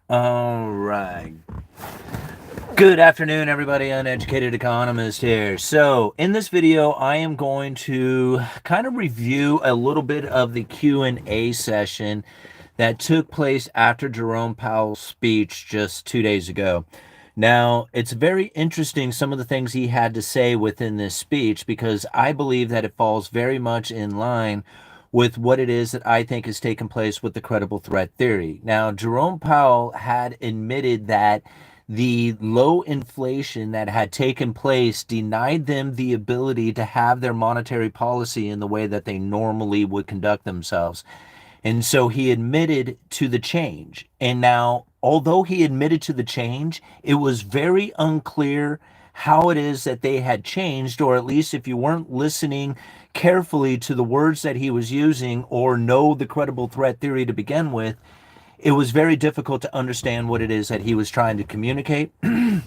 All right. Good afternoon, everybody. Uneducated Economist here. So, in this video, I am going to kind of review a little bit of the Q&A session that took place after Jerome Powell's speech just 2 days ago. Now, it's very interesting some of the things he had to say within this speech because I believe that it falls very much in line with what it is that I think has taken place with the credible threat theory. Now, Jerome Powell had admitted that the low inflation that had taken place denied them the ability to have their monetary policy in the way that they normally would conduct themselves. And so he admitted to the change. And now, although he admitted to the change, it was very unclear how it is that they had changed, or at least if you weren't listening carefully to the words that he was using or know the credible threat theory to begin with, it was very difficult to understand what it is that he was trying to communicate and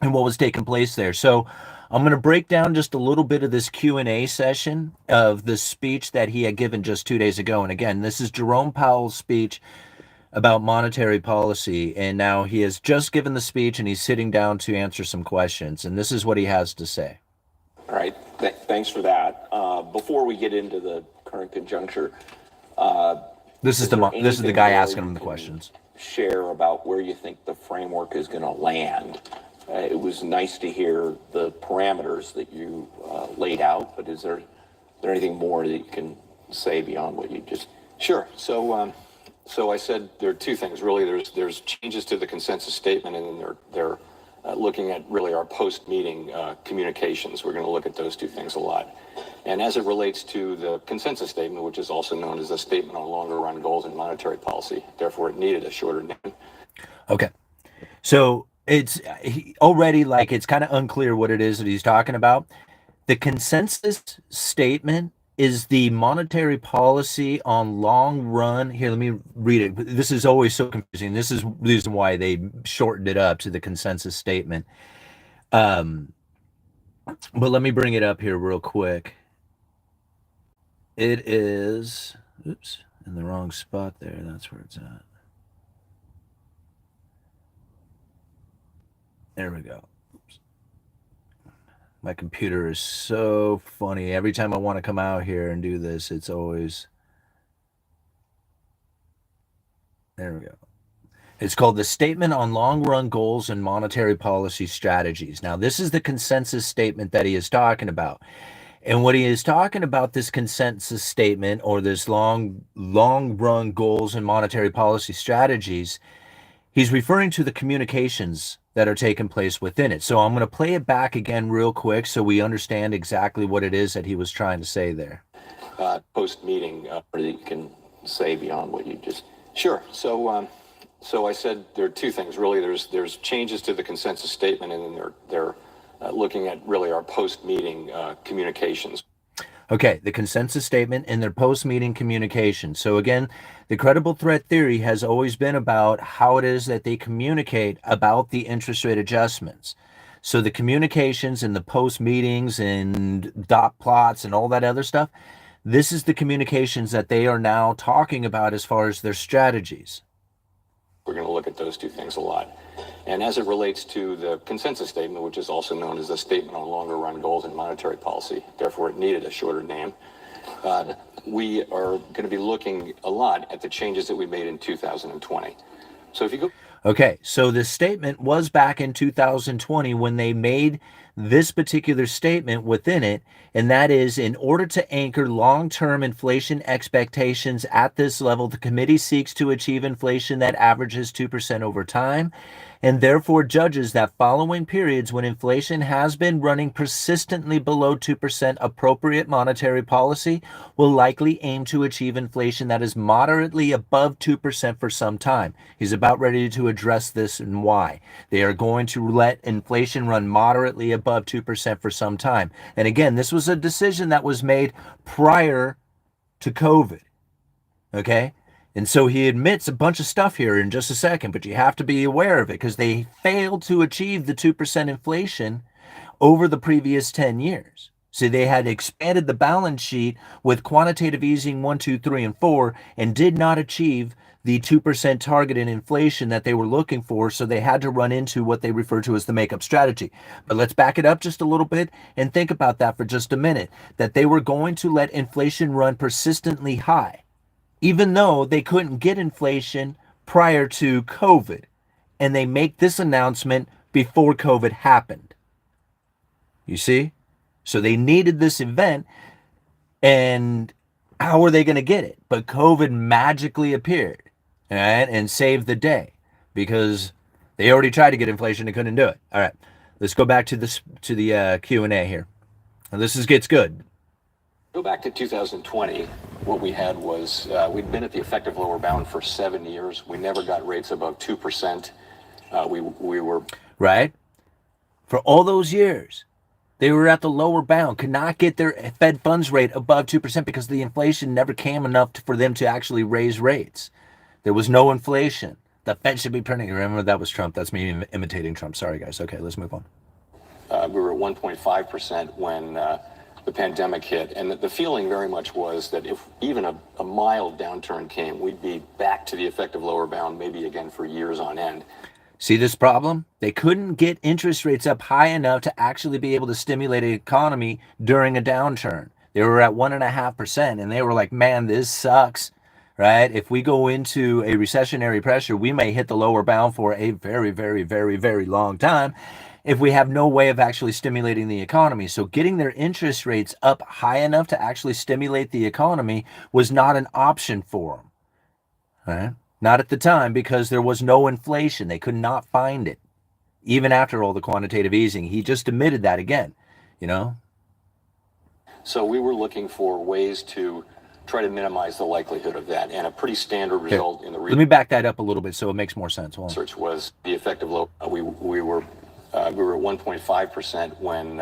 what was taking place there. So I'm going to break down just a little bit of this Q&A session of the speech that he had given just 2 days ago. And again, this is Jerome Powell's speech about monetary policy. And now he has just given the speech and he's sitting down to answer some questions. And this is what he has to say. All right. Thanks for that. Before we get into the current conjuncture, This is the guy asking him the questions. Share about where you think the framework is going to land. It was nice to hear the parameters that you laid out, but is there anything more that you can say beyond what you just? Sure. So I said there are two things really. There's changes to the consensus statement, and then they're looking at really our post-meeting communications. We're going to look at those two things a lot. And as it relates to the consensus statement, which is also known as the statement on longer run goals and monetary policy, therefore it needed a shorter name. Okay. So it's already like it's kind of unclear what it is that he's talking about. The consensus statement is the monetary policy on long run. Here, let me read it. This is always so confusing. This is the reason why they shortened it up to the consensus statement. But let me bring it up here real quick. It is, oops, in the wrong spot there. That's where it's at. There we go. Oops. My computer is so funny. Every time I want to come out here and do this, it's always... There we go. It's called the Statement on Long-Run Goals and Monetary Policy Strategies. Now, this is the consensus statement that he is talking about. And what he is talking about, this consensus statement or this long-run goals and monetary policy strategies, he's referring to the communications that are taking place within it. So I'm going to play it back again real quick so we understand exactly what it is that he was trying to say there. Post-meeting, that you can say beyond what you just... Sure. So I said there are two things really. There's changes to the consensus statement, and then they're looking at really our post-meeting communications. Okay, the consensus statement and their post-meeting communication. So again, the credible threat theory has always been about how it is that they communicate about the interest rate adjustments. So the communications and the post-meetings and dot plots and all that other stuff, this is the communications that they are now talking about as far as their strategies. We're going to look at those two things a lot. And as it relates to the consensus statement, which is also known as the Statement on Longer Run Goals and Monetary Policy, therefore it needed a shorter name, we are going to be looking a lot at the changes that we made in 2020. So if you go... Okay, so this statement was back in 2020 when they made this particular statement within it, and that is, in order to anchor long-term inflation expectations at this level, the committee seeks to achieve inflation that averages 2% over time, and therefore judges that following periods when inflation has been running persistently below 2%, appropriate monetary policy will likely aim to achieve inflation that is moderately above 2% for some time. He's about ready to address this and why. They are going to let inflation run moderately above 2% for some time. And again, this was a decision that was made prior to COVID. Okay? And so he admits a bunch of stuff here in just a second, but you have to be aware of it because they failed to achieve the 2% inflation over the previous 10 years. So they had expanded the balance sheet with quantitative easing 1, 2, 3, and 4 and did not achieve the 2% target in inflation that they were looking for, so they had to run into what they refer to as the makeup strategy. But let's back it up just a little bit and think about that for just a minute, that they were going to let inflation run persistently high, even though they couldn't get inflation prior to COVID. And they make this announcement before COVID happened. You see? So they needed this event, and how were they going to get it? But COVID magically appeared, right, and saved the day, because they already tried to get inflation and couldn't do it. All right, let's go back to the Q&A here. And this gets good. Go back to 2020. What we had was we'd been at the effective lower bound for 7 years. We never got rates above 2%. We were right for all those years. They were at the lower bound, could not get their Fed funds rate above 2% because the inflation never came enough for them to actually raise rates. There was no inflation. The Fed should be printing. Remember, that was Trump. That's me imitating Trump. Sorry, guys. Okay, let's move on. We were at 1.5% when the pandemic hit. And the feeling very much was that if even a mild downturn came, we'd be back to the effective lower bound, maybe again for years on end. See this problem? They couldn't get interest rates up high enough to actually be able to stimulate an economy during a downturn. They were at 1.5%, and they were like, man, this sucks, right? If we go into a recessionary pressure, we may hit the lower bound for a very, very, very, very long time if we have no way of actually stimulating the economy. So getting their interest rates up high enough to actually stimulate the economy was not an option for them, right? Not at the time, because there was no inflation. They could not find it, even after all the quantitative easing. He just admitted that again, you know? So we were looking for ways to try to minimize the likelihood of that. And a pretty standard result in the Let me back that up a little bit so it makes more sense. research was the effective low. We were at 1.5% when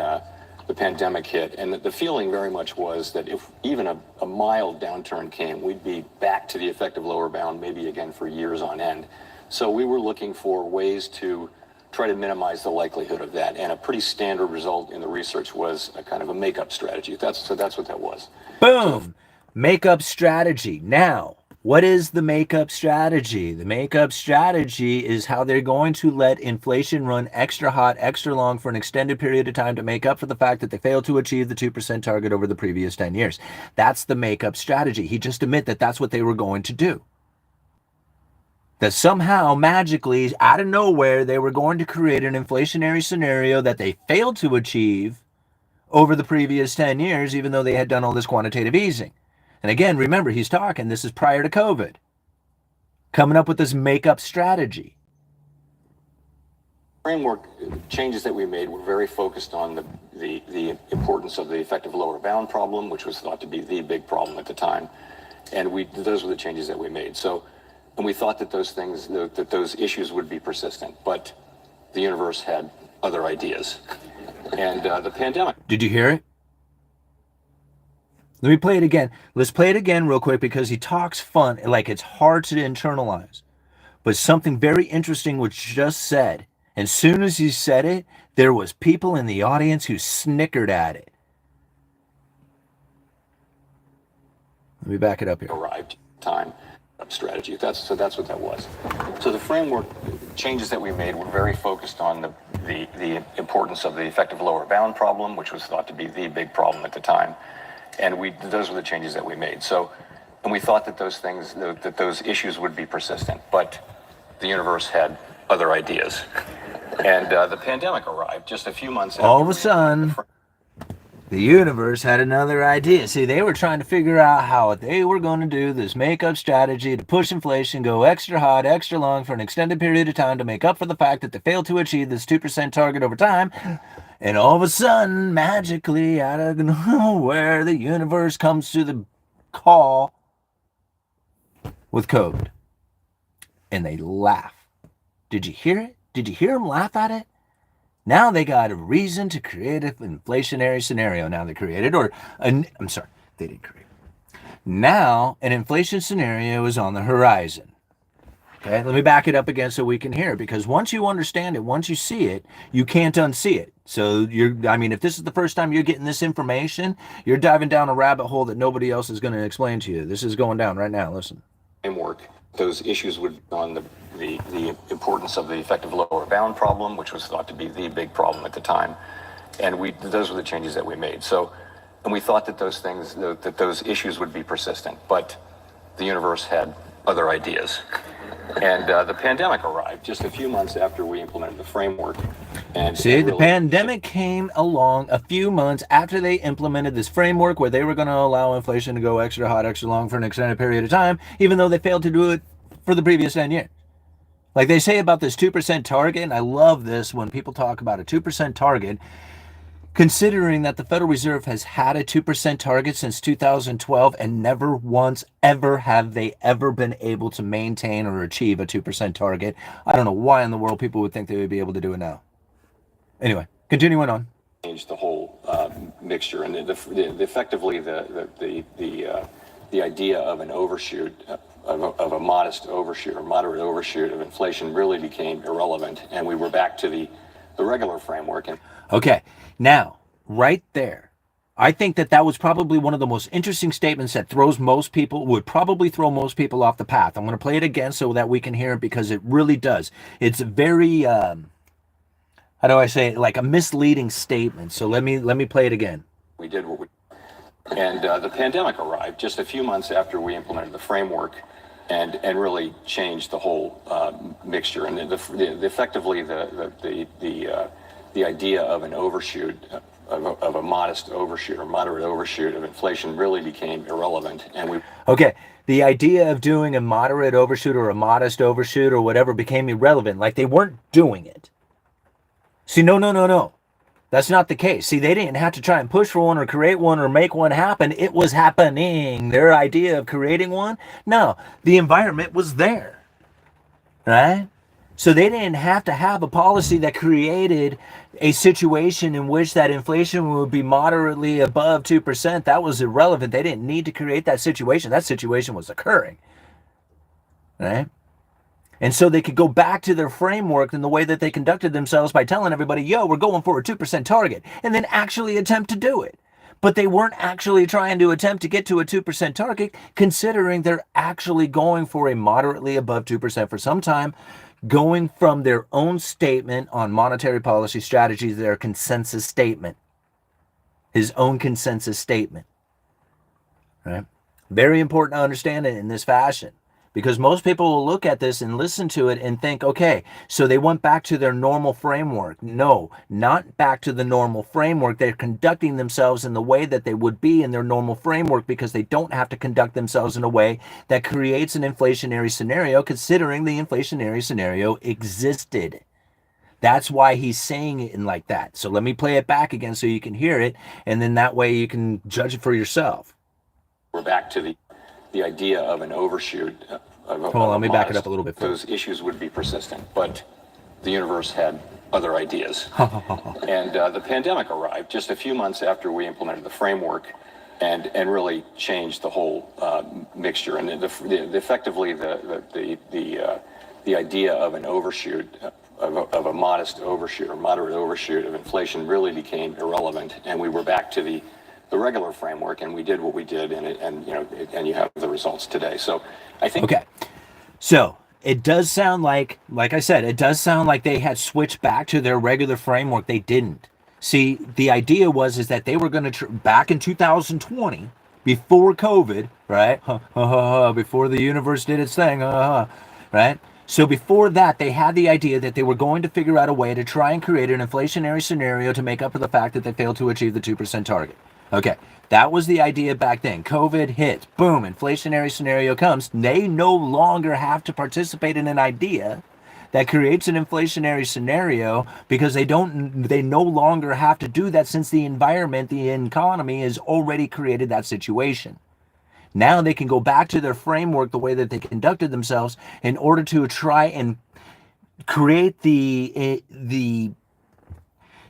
the pandemic hit. And the feeling very much was that if even a mild downturn came, we'd be back to the effective lower bound, maybe again for years on end. So we were looking for ways to try to minimize the likelihood of that. And a pretty standard result in the research was a kind of a makeup strategy. That's what that was. Boom! Makeup strategy. Now, what is the makeup strategy? The makeup strategy is how they're going to let inflation run extra hot, extra long for an extended period of time to make up for the fact that they failed to achieve the 2% target over the previous 10 years. That's the makeup strategy. He just admitted that that's what they were going to do. That somehow, magically, out of nowhere, they were going to create an inflationary scenario that they failed to achieve over the previous 10 years, even though they had done all this quantitative easing. And again, remember, he's talking, this is prior to COVID, coming up with this makeup strategy. Framework changes that we made were very focused on the importance of the effective lower bound problem, which was thought to be the big problem at the time. And those were the changes that we made. And we thought that those issues would be persistent, but the universe had other ideas. And the pandemic. Did you hear it? Let me play it again. Let's play it again real quick, because he talks fun, like it's hard to internalize. But something very interesting was just said. And soon as he said it, there was people in the audience who snickered at it. Let me back it up here. Arrived time strategy. That's what that was. So the framework changes that we made were very focused on the importance of the effective lower bound problem, which was thought to be the big problem at the time. And those were the changes that we made. And we thought that those issues would be persistent, but the universe had other ideas. And the pandemic arrived just a few months after. All of a sudden, the universe had another idea. See, they were trying to figure out how they were going to do this makeup strategy to push inflation, go extra hot, extra long for an extended period of time to make up for the fact that they failed to achieve this 2% target over time. And all of a sudden, magically, out of nowhere, the universe comes to the call with COVID. And they laugh. Did you hear it? Did you hear them laugh at it? Now they got a reason to create an inflationary scenario. Now they created, I'm sorry, they didn't create. Now an inflation scenario is on the horizon. Okay, let me back it up again so we can hear it, because once you understand it, once you see it, you can't unsee it. So if this is the first time you're getting this information, you're diving down a rabbit hole that nobody else is going to explain to you. This is going down right now. Listen. Framework those issues would be on the importance of the effective lower bound problem, which was thought to be the big problem at the time. And those were the changes that we made. So, and we thought that those issues would be persistent, but the universe had other ideas. And the pandemic arrived just a few months after we implemented the framework. And see, the pandemic came along a few months after they implemented this framework where they were going to allow inflation to go extra hot, extra long for an extended period of time, even though they failed to do it for the previous 10 years. Like they say about this 2% target, and I love this when people talk about a 2% target, considering that the Federal Reserve has had a 2% target since 2012 and never once ever have they ever been able to maintain or achieve a 2% target. I don't know why in the world people would think they would be able to do it now. Anyway, continuing on. Change the whole mixture, and effectively the idea of an overshoot, of a modest overshoot or moderate overshoot of inflation really became irrelevant, and we were back to the regular framework. And okay, now, right there, I think that was probably one of the most interesting statements that would probably throw most people off the path. I'm going to play it again so that we can hear it, because it really does. It's very, how do I say it, like a misleading statement. So let me play it again. We did what we and the pandemic arrived just a few months after we implemented the framework and really changed the whole mixture. And effectively the idea of an overshoot, of a modest overshoot or moderate overshoot of inflation really became irrelevant. And we okay, the idea of doing a moderate overshoot or a modest overshoot or whatever became irrelevant. Like they weren't doing it. See, no. That's not the case. See, they didn't have to try and push for one or create one or make one happen. It was happening. Their idea of creating one, no, the environment was there, right? So they didn't have to have a policy that created a situation in which that inflation would be moderately above 2%. That was irrelevant. They didn't need to create that situation. That situation was occurring, right? And so they could go back to their framework and the way that they conducted themselves by telling everybody, yo, we're going for a 2% target, and then actually attempt to do it. But they weren't actually trying to attempt to get to a 2% target, considering they're actually going for a moderately above 2% for some time, going from their own statement on monetary policy strategies, their consensus statement, his own consensus statement, right? Very important to understand it in this fashion. Because most people will look at this and listen to it and think, okay, so they went back to their normal framework. No, not back to the normal framework. They're conducting themselves in the way that they would be in their normal framework, because they don't have to conduct themselves in a way that creates an inflationary scenario, considering the inflationary scenario existed. That's why he's saying it in like that. So let me play it back again so you can hear it, and then that way you can judge it for yourself. We're back to the idea of an overshoot. Hold on, let me back it up a little bit further. Those issues would be persistent, but the universe had other ideas. And the pandemic arrived just a few months after we implemented the framework and really changed the whole mixture. And effectively the idea of an overshoot, of a modest overshoot or moderate overshoot of inflation really became irrelevant, and we were back to the regular framework, and we did what we did, and you have the results today. So I think. Okay, so it does sound like I said, it does sound like they had switched back to their regular framework. They didn't. See, the idea was that they were going to back in 2020, before COVID, right? Before the universe did its thing, right? So before that, they had the idea that they were going to figure out a way to try and create an inflationary scenario to make up for the fact that they failed to achieve the 2% target. Okay, that was the idea back then. COVID hits, boom, inflationary scenario comes. They no longer have to participate in an idea that creates an inflationary scenario, because they no longer have to do that, since the environment, the economy has already created that situation. Now they can go back to their framework, the way that they conducted themselves, in order to try and create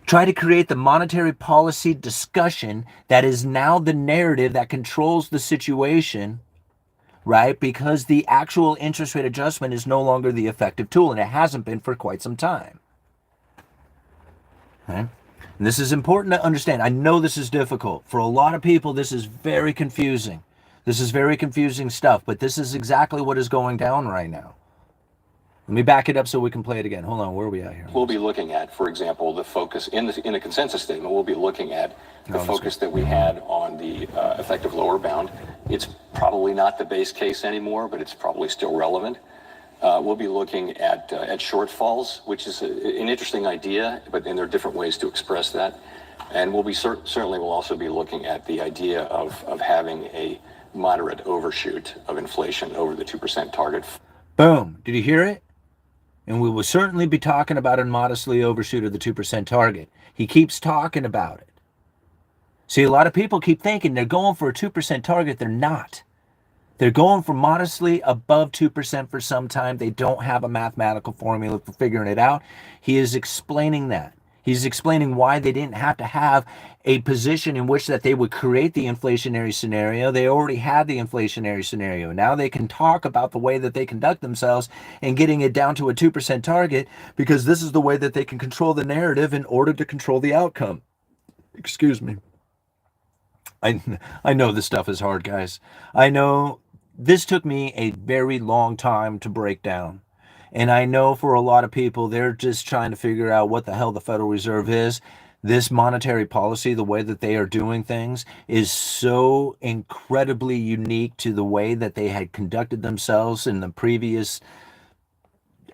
try to create the monetary policy discussion that is now the narrative that controls the situation, right? Because the actual interest rate adjustment is no longer the effective tool, and it hasn't been for quite some time. Okay? And this is important to understand. I know this is difficult. For a lot of people, this is very confusing. This is very confusing stuff, but this is exactly what is going down right now. Let me back it up so we can play it again. Hold on, where are we at here? We'll be looking at, for example, the focus in the consensus statement. We'll be looking at the focus that we had on the effective lower bound. It's probably not the base case anymore, but it's probably still relevant. We'll be looking at shortfalls, which is an interesting idea, and there are different ways to express that. And we'll be certainly will also be looking at the idea of having a moderate overshoot of inflation over the 2% target. Boom. Did you hear it? And we will certainly be talking about a modestly overshoot of the 2% target. He keeps talking about it. See, a lot of people keep thinking they're going for a 2% target. They're not. They're going for modestly above 2% for some time. They don't have a mathematical formula for figuring it out. He is explaining that. He's explaining why they didn't have to have a position in which that they would create the inflationary scenario. They already had the inflationary scenario. Now they can talk about the way that they conduct themselves and getting it down to a 2% target, because this is the way that they can control the narrative in order to control the outcome. Excuse me. I know this stuff is hard, guys. I know this took me a very long time to break down. And I know for a lot of people, they're just trying to figure out what the hell the Federal Reserve is. This monetary policy, the way that they are doing things, is so incredibly unique to the way that they had conducted themselves in the previous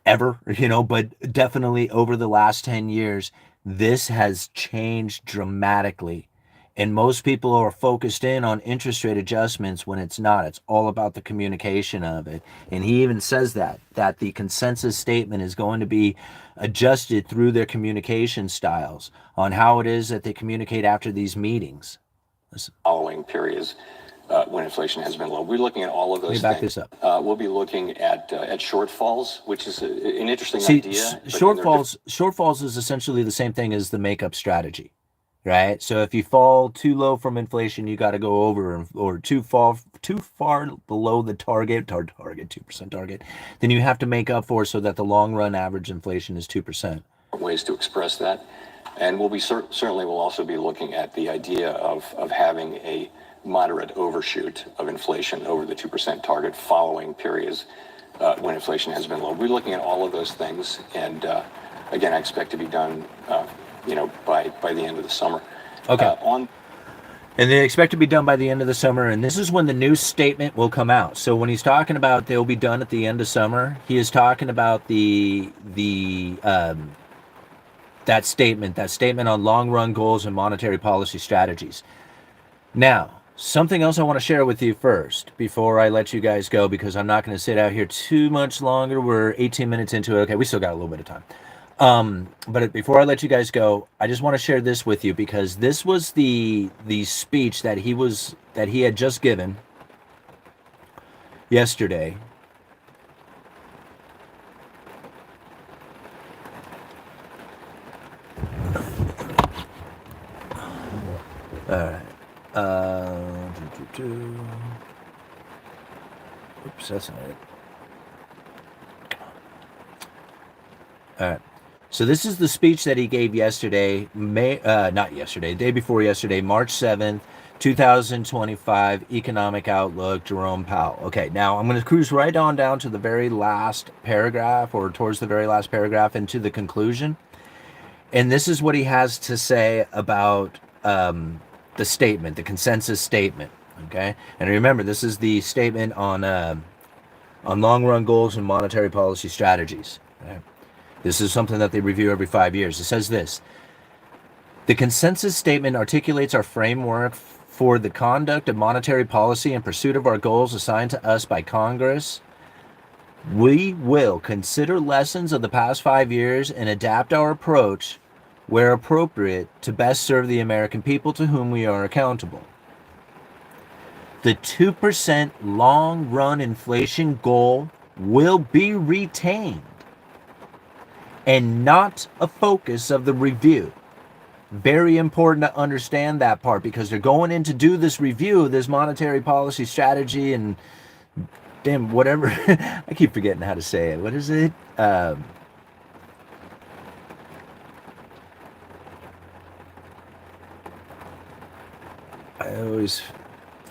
ever, but definitely over the last 10 years, this has changed dramatically. And most people are focused in on interest rate adjustments when it's not. It's all about the communication of it. And he even says that the consensus statement is going to be adjusted through their communication styles on how it is that they communicate after these meetings. Listen. Following periods when inflation has been low. We're looking at all of those things. Let me back this up. We'll be looking at shortfalls, which is an interesting idea. Shortfalls is essentially the same thing as the makeup strategy. Right? So if you fall too low from inflation, you got to go over, or too far below the target 2% target, then you have to make up for so that the long run average inflation is 2%. Ways to express that. And we'll be certainly will also be looking at the idea of having a moderate overshoot of inflation over the 2% target following periods when inflation has been low. We're looking at all of those things, and again, I expect to be done by the end of the summer. Okay. And they expect to be done by the end of the summer, and this is when the new statement will come out. So when he's talking about they'll be done at the end of summer, he is talking about that statement on long-run goals and monetary policy strategies. Now, something else I want to share with you first before I let you guys go, because I'm not going to sit out here too much longer. We're 18 minutes into it. Okay, we still got a little bit of time. But before I let you guys go, I just want to share this with you, because this was the speech that he had just given yesterday. All right. Oops, that's not it. All right. So this is the speech that he gave yesterday, day before yesterday, March 7th, 2025, Economic Outlook, Jerome Powell. Okay, now I'm going to cruise right on down to the very last paragraph, or towards the very last paragraph, into the conclusion. And this is what he has to say about the statement, the consensus statement. Okay, and remember, this is the statement on long-run goals and monetary policy strategies. Okay? This is something that they review every 5 years. It says this: the consensus statement articulates our framework for the conduct of monetary policy in pursuit of our goals assigned to us by Congress. We will consider lessons of the past 5 years and adapt our approach where appropriate to best serve the American people to whom we are accountable. The 2% long-run inflation goal will be retained and not a focus of the review. Very important to understand that part, because they're going in to do this review of this monetary policy strategy and whatever. I keep forgetting how to say it. What is it? I always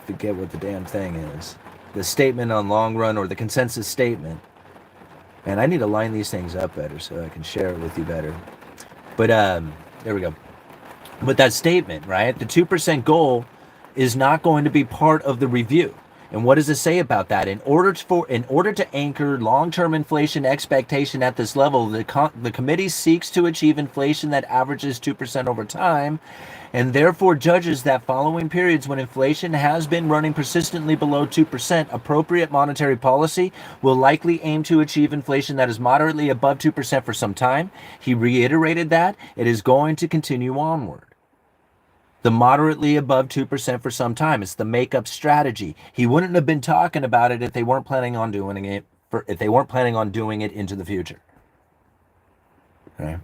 forget what the damn thing is. The statement on long run, or the consensus statement. And I need to line these things up better so I can share it with you better. But there we go. But that statement, right? The 2% goal is not going to be part of the review. And what does it say about that? In order to anchor long-term inflation expectation at this level, the committee seeks to achieve inflation that averages 2% over time, and therefore judges that following periods when inflation has been running persistently below 2%, appropriate monetary policy will likely aim to achieve inflation that is moderately above 2% for some time. He reiterated that it is going to continue onward. The moderately above 2% for some time. It's the makeup strategy. He wouldn't have been talking about it if they weren't planning on doing it into the future. Okay?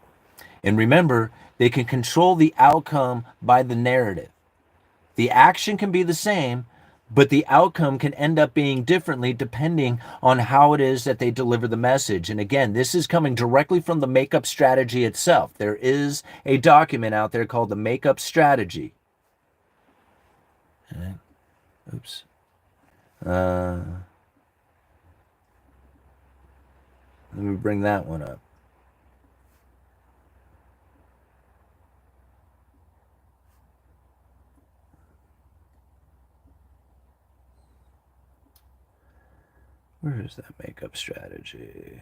And remember, they can control the outcome by the narrative. The action can be the same, but the outcome can end up being differently depending on how it is that they deliver the message. And again, this is coming directly from the makeup strategy itself. There is a document out there called the makeup strategy. Okay. Oops. Let me bring that one up. Where is that makeup strategy?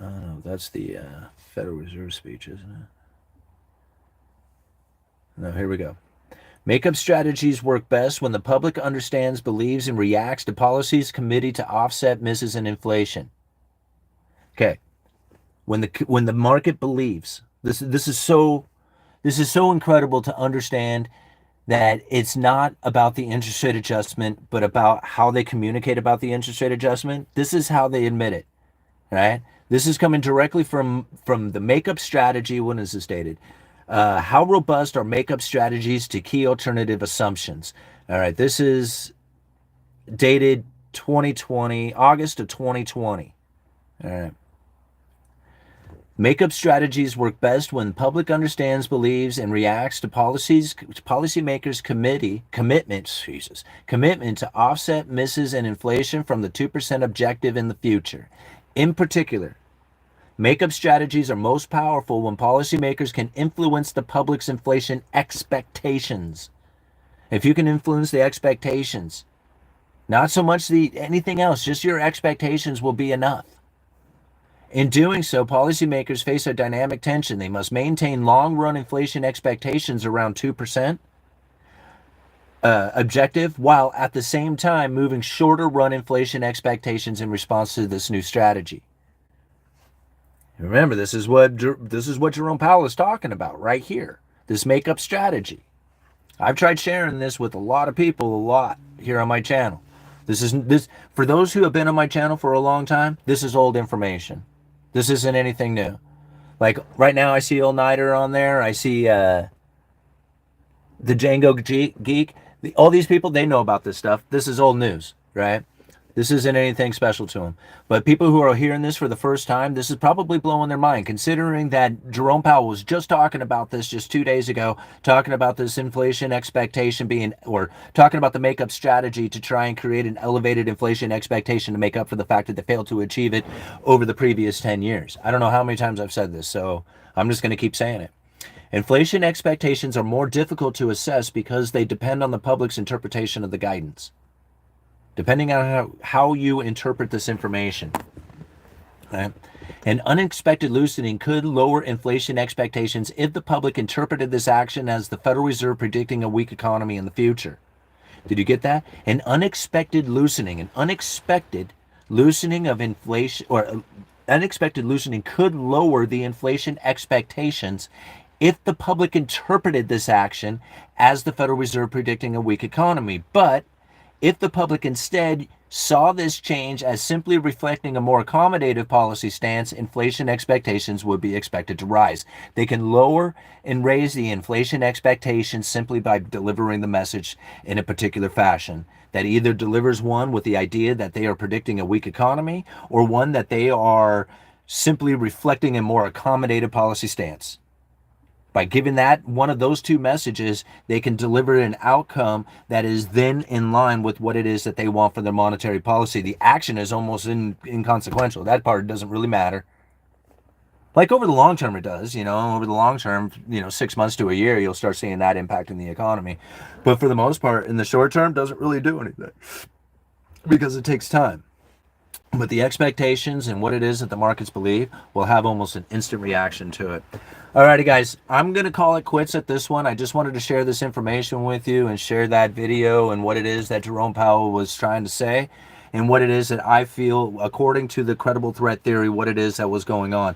Oh, no, that's the Federal Reserve speech, isn't it? No, here we go. Makeup strategies work best when the public understands, believes, and reacts to policies committed to offset misses in inflation. Okay, when the market believes, this is so incredible to understand that it's not about the interest rate adjustment, but about how they communicate about the interest rate adjustment. This is how they admit it, right? This is coming directly from the makeup strategy. When is it stated? How robust are makeup strategies to key alternative assumptions? All right, this is dated 2020, August of 2020. All right. Makeup strategies work best when public understands, believes, and reacts to policymakers' commitment to offset misses in inflation from the 2% objective in the future. In particular, makeup strategies are most powerful when policymakers can influence the public's inflation expectations. If you can influence the expectations, not so much anything else, just your expectations will be enough. In doing so, policymakers face a dynamic tension. They must maintain long-run inflation expectations around 2% objective, while at the same time moving shorter-run inflation expectations in response to this new strategy. Remember, this is what Jerome Powell is talking about right here. This makeup strategy. I've tried sharing this with a lot of people, a lot here on my channel. This for those who have been on my channel for a long time. This is old information. This isn't anything new. Like right now, I see Old Nighter on there. I see the Django Geek. All these people, they know about this stuff. This is old news, right? This isn't anything special to them. But people who are hearing this for the first time, this is probably blowing their mind, considering that Jerome Powell was just talking about this just 2 days ago, talking about this inflation expectation being, or talking about the makeup strategy to try and create an elevated inflation expectation to make up for the fact that they failed to achieve it over the previous 10 years. I don't know how many times I've said this, so I'm just going to keep saying it. Inflation expectations are more difficult to assess because they depend on the public's interpretation of the guidance. Depending on how you interpret this information. Right? An unexpected loosening could lower inflation expectations if the public interpreted this action as the Federal Reserve predicting a weak economy in the future. Did you get that? An unexpected loosening of inflation, or unexpected loosening could lower the inflation expectations if the public interpreted this action as the Federal Reserve predicting a weak economy. But if the public instead saw this change as simply reflecting a more accommodative policy stance, inflation expectations would be expected to rise. They can lower and raise the inflation expectations simply by delivering the message in a particular fashion that either delivers one with the idea that they are predicting a weak economy, or one that they are simply reflecting a more accommodative policy stance. By giving that one of those two messages, they can deliver an outcome that is then in line with what it is that they want for their monetary policy. The action is almost inconsequential. That part doesn't really matter. Like over the long term, it does. Over the long term, 6 months to a year, you'll start seeing that impact in the economy. But for the most part, in the short term, doesn't really do anything because it takes time. But the expectations and what it is that the markets believe will have almost an instant reaction to it. Alrighty, guys, I'm going to call it quits at this one. I just wanted to share this information with you and share that video and what it is that Jerome Powell was trying to say and what it is that I feel, according to the credible threat theory, what it is that was going on.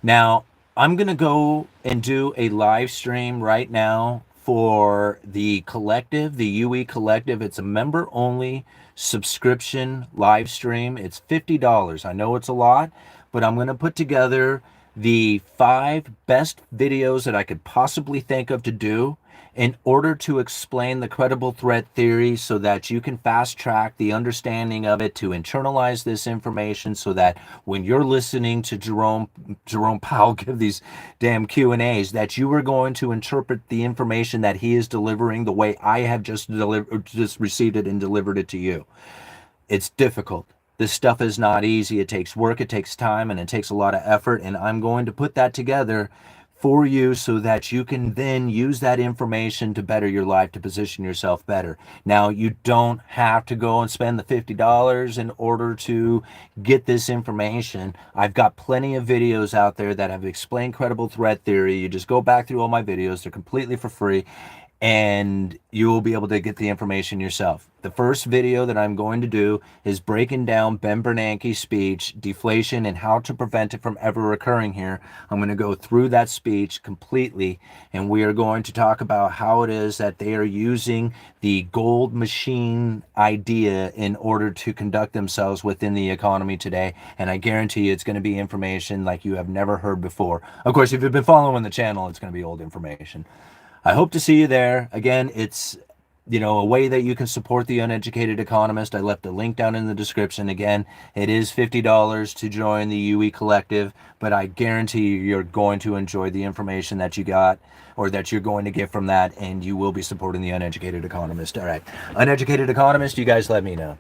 Now, I'm going to go and do a live stream right now for the collective, the UE collective. It's a member only subscription live stream. It's $50. I know it's a lot, but I'm going to put together the 5 best videos that I could possibly think of to do in order to explain the credible threat theory so that you can fast track the understanding of it, to internalize this information so that when you're listening to Jerome Powell give these damn Q&As, that you are going to interpret the information that he is delivering the way I have just received it and delivered it to you. It's difficult. This stuff is not easy. It takes work, it takes time, and it takes a lot of effort, and I'm going to put that together for you so that you can then use that information to better your life, to position yourself better. Now, you don't have to go and spend the $50 in order to get this information. I've got plenty of videos out there that have explained credible threat theory. You just go back through all my videos. They're completely for free, and you will be able to get the information yourself. The first video that I'm going to do is breaking down Ben Bernanke's speech, deflation, and how to prevent it from ever occurring here. I'm going to go through that speech completely, and we are going to talk about how it is that they are using the gold machine idea in order to conduct themselves within the economy today. And I guarantee you it's going to be information like you have never heard before. Of course, if you've been following the channel, it's going to be old information. I hope to see you there. Again, it's a way that you can support the Uneducated Economist. I left a link down in the description. Again, it is $50 to join the UE collective, but I guarantee you're going to enjoy the information that you got or that you're going to get from that, and you will be supporting the Uneducated Economist. All right, Uneducated Economist, you guys let me know.